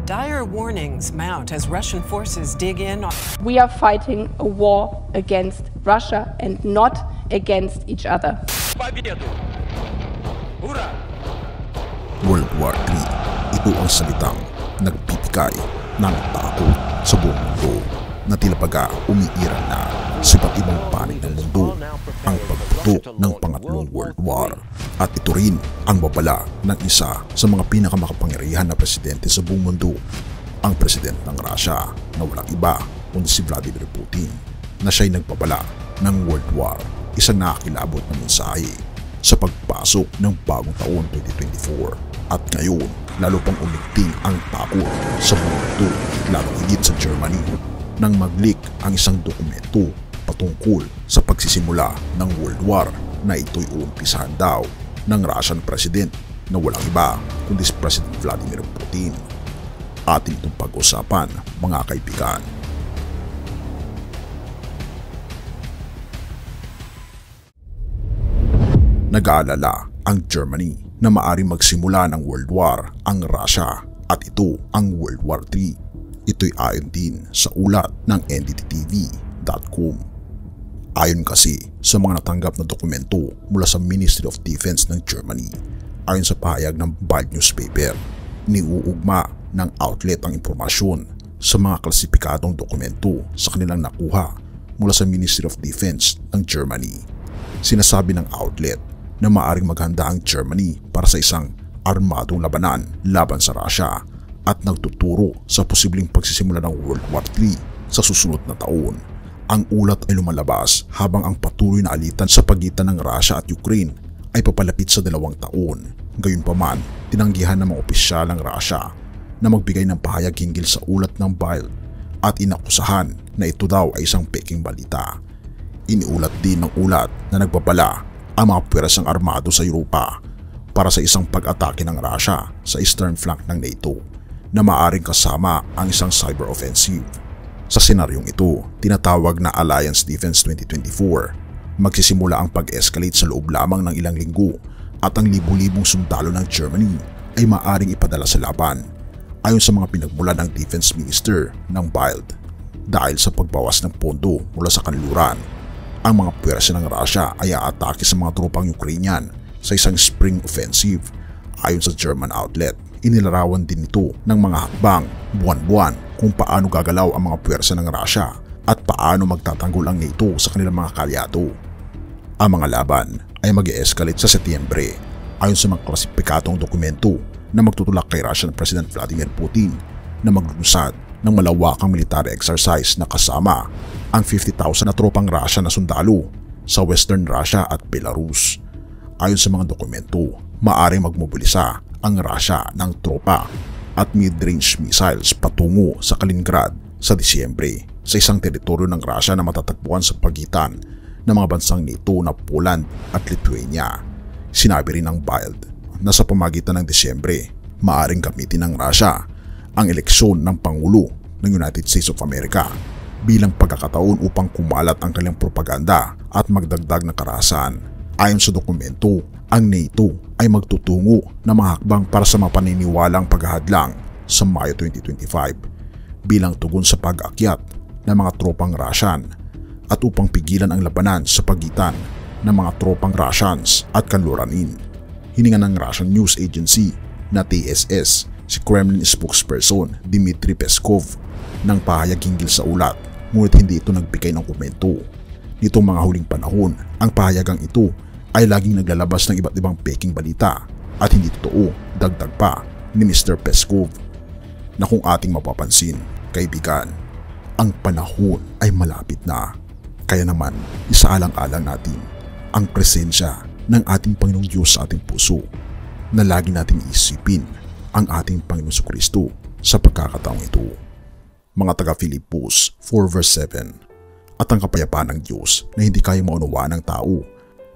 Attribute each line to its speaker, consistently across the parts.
Speaker 1: Dire warnings mount as Russian forces dig in on...
Speaker 2: We are fighting a war against Russia and not against each other.
Speaker 3: World War III, ito ang salitang nagpipikay ng takot sa buong mundo na tila baga umiiral na sa iba't ibang panig ng mundo ang pagputok ng pangatlong World War. At ito rin ang babala ng isa sa mga pinakamakapangyarihan na presidente sa buong mundo, ang presidente ng Russia na walang iba kundi si Vladimir Putin, na siya'y nagpabala ng World War, isang nakakilabot na mensahe sa pagpasok ng bagong taon 2024. At ngayon, lalo pang umigting ang takot sa buong mundo, lalo higit sa Germany, nang mag-leak ang isang dokumento patungkol sa pagsisimula ng World War na ito'y uumpisahan daw ng Russian President na walang iba kundi si President Vladimir Putin. Atin itong pag-usapan, mga kaibigan. Nag-aalala ang Germany na maaring magsimula ng World War ang Russia at ito ang World War III. Ito'y ayon din sa ulat ng NDTV.com. Ayon kasi sa mga natanggap na dokumento mula sa Ministry of Defense ng Germany, ayon sa pahayag ng Bild newspaper, niuugma ng outlet ang impormasyon sa mga klasipikadong dokumento sa kanilang nakuha mula sa Ministry of Defense ng Germany. Sinasabi ng outlet na maaring maghanda ang Germany para sa isang armadong labanan laban sa Russia at nagtuturo sa posibleng pagsisimula ng World War III sa susunod na taon. Ang ulat ay lumalabas habang ang patuloy na alitan sa pagitan ng Russia at Ukraine ay papalapit sa 2 taon. Gayunpaman, tinanggihan ng mga opisyal ng Russia na magbigay ng pahayag hinggil sa ulat ng Bild at inakusahan na ito daw ay isang peking balita. Iniulat din ng ulat na nagbabala ang mga puwersang armado sa Europa para sa isang pag-atake ng Russia sa eastern flank ng NATO na maaaring kasama ang isang cyber offensive. Sa senaryong ito, tinatawag na Alliance Defense 2024, magsisimula ang pag-escalate sa loob lamang ng ilang linggo at ang libu-libong sundalo ng Germany ay maaaring ipadala sa laban, ayon sa mga pinagmulan ng Defense Minister ng Bild. Dahil sa pagbawas ng pondo mula sa kanluran, ang mga puwersa ng Russia ay aatake sa mga tropang Ukrainian sa isang spring offensive. Ayon sa German outlet, inilarawan din ito ng mga hakbang buwan-buwan kung paano gagalaw ang mga puwersa ng Russia at paano magtatanggol ang NATO sa kanilang mga kalyado. Ang mga laban ay mag-e-escalate sa Setyembre ayon sa mga klasipikadong dokumento na magtutulak kay Russian President Vladimir Putin na maglunsad ng malawakang military exercise na kasama ang 50,000 na tropang Russia na sundalo sa Western Russia at Belarus. Ayon sa mga dokumento, maaaring magmobilisa ang Russia ng tropa at mid-range missiles patungo sa Kaliningrad sa Disyembre sa isang teritoryo ng Russia na matatagpuan sa pagitan ng mga bansang NATO na Poland at Lithuania. Sinabi rin ng Bild na sa pamagitan ng Disyembre, maaaring gamitin ng Russia ang eleksyon ng Pangulo ng United States of America bilang pagkakataon upang kumalat ang kanilang propaganda at magdagdag ng karahasan. Ayon sa dokumento, ang NATO ay magtutungo ng mga hakbang para sa mapaniniwalang paghahadlang sa Mayo 2025 bilang tugon sa pag-akyat ng mga tropang Russian at upang pigilan ang labanan sa pagitan ng mga tropang Russians at kanluranin. Hininga ng Russian news agency na TSS si Kremlin spokesperson Dmitry Peskov ng pahayag hinggil sa ulat, ngunit hindi ito nagbigay ng komento. Nitong mga huling panahon, ang pahayagang ito ay laging naglalabas ng iba't ibang peking balita at hindi totoo, dagdag pa ni Mr. Peskov, na kung ating mapapansin, kaibigan, ang panahon ay malapit na. Kaya naman, isaalang-alang natin ang presensya ng ating Panginoong Diyos sa ating puso na lagi nating isipin ang ating Panginoong Kristo sa pagkakataong ito. Mga taga-Filipos 4 verse 7, at ang kapayapaan ng Diyos na hindi kayang maunawaan ng tao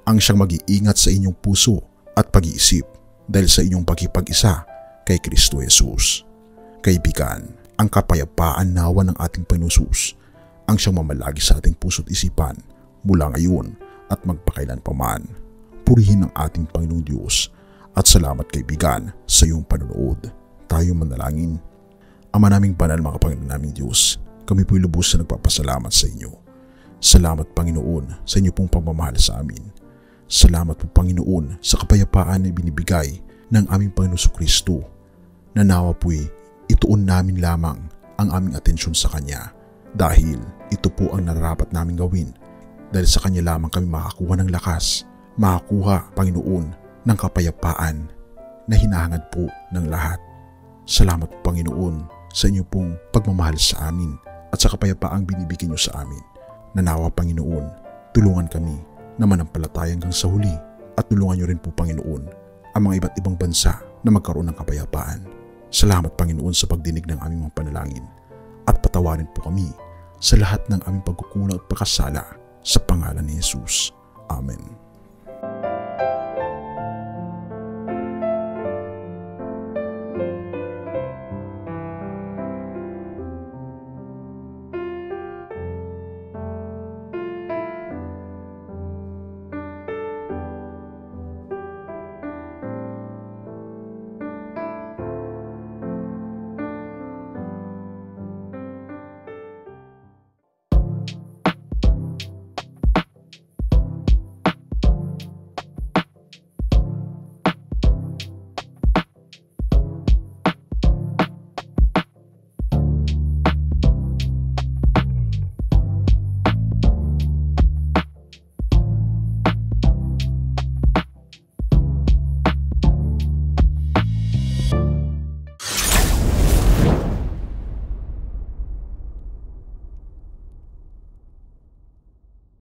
Speaker 3: ang siyang mag-iingat sa inyong puso at pag-iisip dahil sa inyong pagkipag-isa kay Kristo Jesus. Kaibigan, ang kapayapaan nawa ng ating Panginoong Jesus ang siyang mamalagi sa ating puso't isipan mula ngayon at magpakailanpaman. Purihin ang ating Panginoong Diyos at salamat kaibigan sa iyong panonood. Tayo manalangin. Ama naming banal, mga Panginoon naming Diyos, kami po'y lubos na nagpapasalamat sa inyo. Salamat, Panginoon, sa inyo pong pagmamahal sa amin. Salamat po, Panginoon, sa kapayapaan na binibigay ng aming Panginoon Kristo. Nanawa po'y ituon namin lamang ang aming atensyon sa Kanya dahil ito po ang nararapat namin gawin. Dahil sa Kanya lamang kami makakuha ng lakas, makakuha, Panginoon, ng kapayapaan na hinahangad po ng lahat. Salamat po, Panginoon, sa inyo pong pagmamahal sa amin at sa kapayapaang binibigyan niyo sa amin. Nanawa, Panginoon, tulungan kami na manampalataya hanggang sa huli at tulungan niyo rin po, Panginoon, ang mga iba't ibang bansa na magkaroon ng kapayapaan. Salamat, Panginoon, sa pagdinig ng aming mga panalangin at patawarin po kami sa lahat ng aming pagkukulang at pagkasala sa pangalan ni Jesus. Amen.